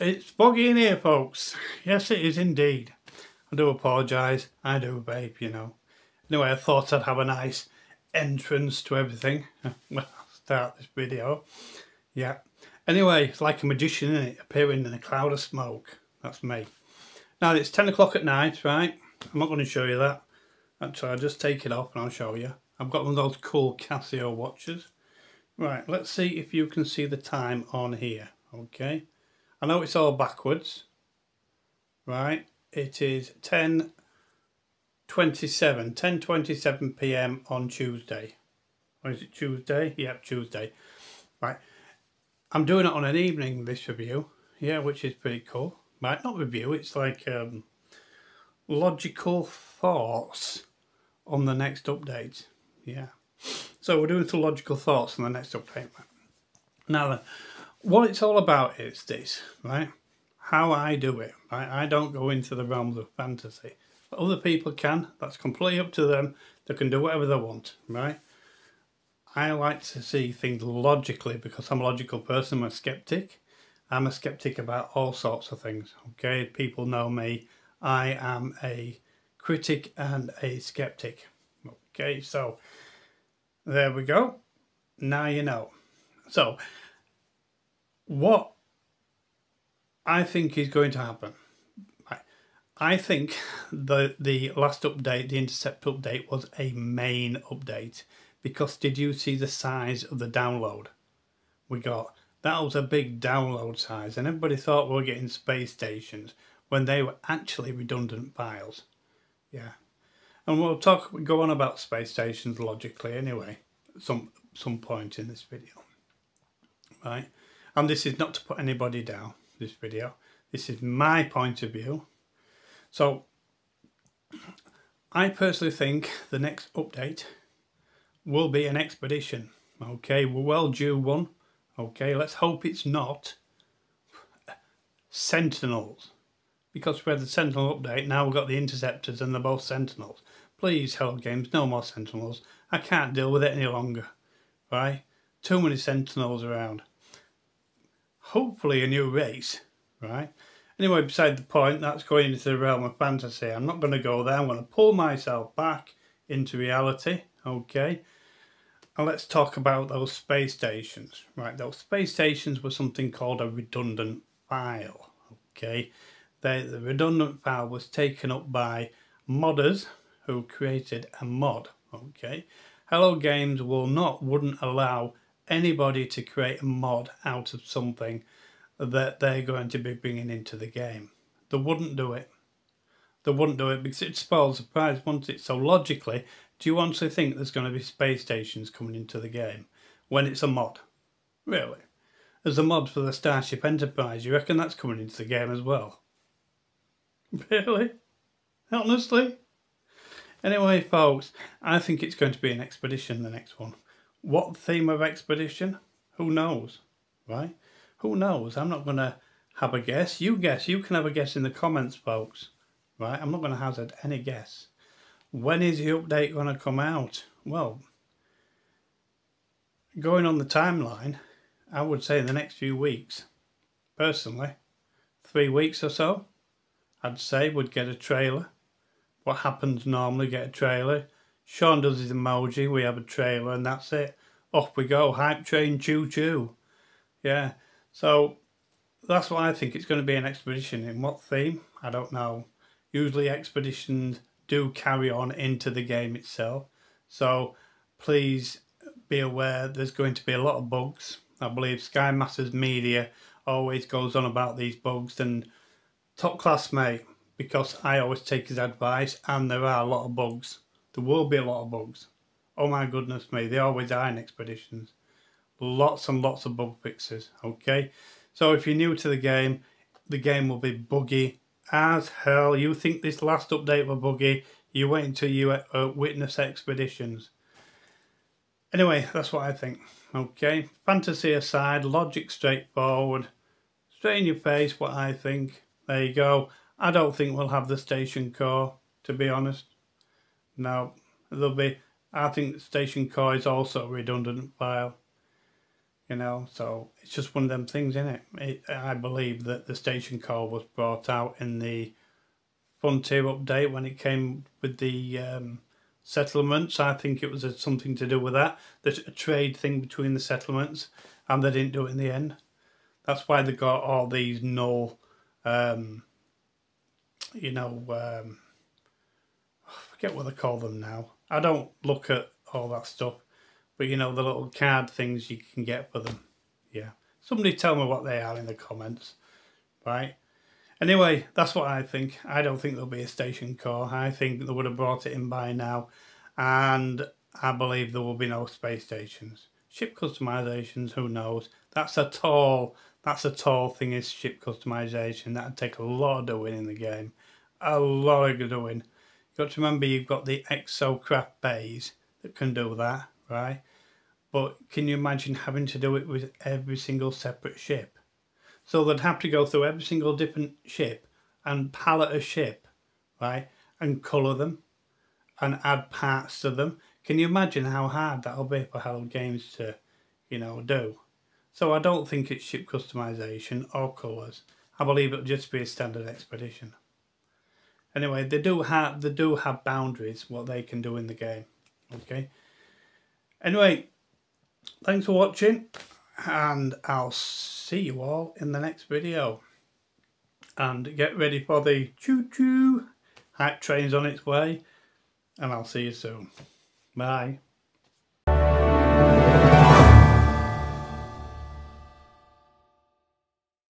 It's boggy in here, folks. Yes, it is indeed. I do apologise. I do, babe, you know. Anyway, I thought I'd have a nice entrance to everything. Well, I'll start this video. Yeah. Anyway, it's like a magician, isn't it? Appearing in a cloud of smoke. That's me. Now, it's 10 o'clock at night, right? I'm not going to show you that. Actually, I'll just take it off and I'll show you. I've got one of those cool Casio watches. Right, let's see if you can see the time on here. Okay. I know it's all backwards. Right. It is 10:27 p.m. on Tuesday. Or is it Tuesday? Yeah, Tuesday. Right. I'm doing it on an evening, this review. Yeah, which is pretty cool. Right, not review, it's like logical thoughts on the next update. Yeah. So we're doing some logical thoughts on the next update. Now then, what it's all about is this, right? How I do it, right? I don't go into the realms of fantasy. But other people can. That's completely up to them. They can do whatever they want, right? I like to see things logically because I'm a logical person. I'm a skeptic. I'm a skeptic about all sorts of things, okay? People know me. I am a critic and a skeptic. Okay, so there we go. Now you know. So, what I think is going to happen. I think the last update, the Intercept update, was a main update. Because did you see the size of the download we got? That was a big download size. And everybody thought we were getting space stations when they were actually redundant files. Yeah. And we'll go on about space stations logically anyway, at some point in this video. Right? And this is not to put anybody down, this video. This is my point of view. So, I personally think the next update will be an expedition. Okay, we're well due one. Okay, let's hope it's not Sentinels. Because we had the Sentinel update, now we've got the Interceptors and they're both Sentinels. Please, Hello Games, no more Sentinels. I can't deal with it any longer. Right? Too many Sentinels around. Hopefully a new race. Right? Anyway, beside the point, that's going into the realm of fantasy. I'm not going to go there. I'm going to pull myself back into reality. Okay? And let's talk about those space stations. Right, those space stations were something called a redundant file. Okay? The redundant file was taken up by modders who created a mod. Okay? Hello Games wouldn't allow anybody to create a mod out of something that they're going to be bringing into the game. They wouldn't do it. They wouldn't do it because it spoils the prize, wouldn't it? So logically, do you honestly think there's going to be space stations coming into the game when it's a mod? Really? There's a mod for the Starship Enterprise. You reckon that's coming into the game as well? Really? Honestly? Anyway, folks, I think it's going to be an expedition, the next one. What theme of expedition? Who knows? Right? Who knows? I'm not going to have a guess. You guess. You can have a guess in the comments, folks. Right? I'm not going to hazard any guess. When is the update going to come out? Well, going on the timeline, I would say in the next few weeks. Personally, 3 weeks or so, I'd say would get a trailer. What happens normally, get a trailer. Sean does his emoji, we have a trailer and that's it. Off we go, hype train, choo choo. Yeah, so that's what I think. It's going to be an expedition. In what theme? I don't know. Usually expeditions do carry on into the game itself. So please be aware there's going to be a lot of bugs. I believe Sky Masters Media always goes on about these bugs, and top class mate, because I always take his advice, and there are a lot of bugs. There will be a lot of bugs. Oh my goodness me, they always are in expeditions. Lots and lots of bug fixes, okay? So if you're new to the game will be buggy as hell. You think this last update was buggy, you wait until you witness expeditions. Anyway, that's what I think, okay? Fantasy aside, logic straightforward, straight in your face what I think. There you go. I don't think we'll have the station core, to be honest. No, I think the station core is also a redundant file. you know. So it's just one of them things, isn't it? I believe that the station call was brought out in the Frontier update when it came with the settlements. I think it was something to do with that, a trade thing between the settlements, and they didn't do it in the end. That's why they got all these null, you know, I forget what they call them now. I don't look at all that stuff, but you know, the little card things you can get for them. Yeah. Somebody tell me what they are in the comments, right? Anyway, that's what I think. I don't think there'll be a station core. I think they would have brought it in by now, and I believe there will be no space stations. Ship customizations, who knows? That's a tall thing, is ship customization. That'd take a lot of doing in the game. A lot of doing. You've got to remember you've got the Exocraft bays that can do that, right? But can you imagine having to do it with every single separate ship? So they'd have to go through every single different ship and palette a ship, right? And colour them and add parts to them. Can you imagine how hard that'll be for Hello Games to, you know, do? So I don't think it's ship customization or colours. I believe it'll just be a standard expedition. Anyway, they do have boundaries what they can do in the game. Okay. Anyway, thanks for watching, and I'll see you all in the next video. And get ready for the choo-choo. Hype train's on its way, and I'll see you soon. Bye.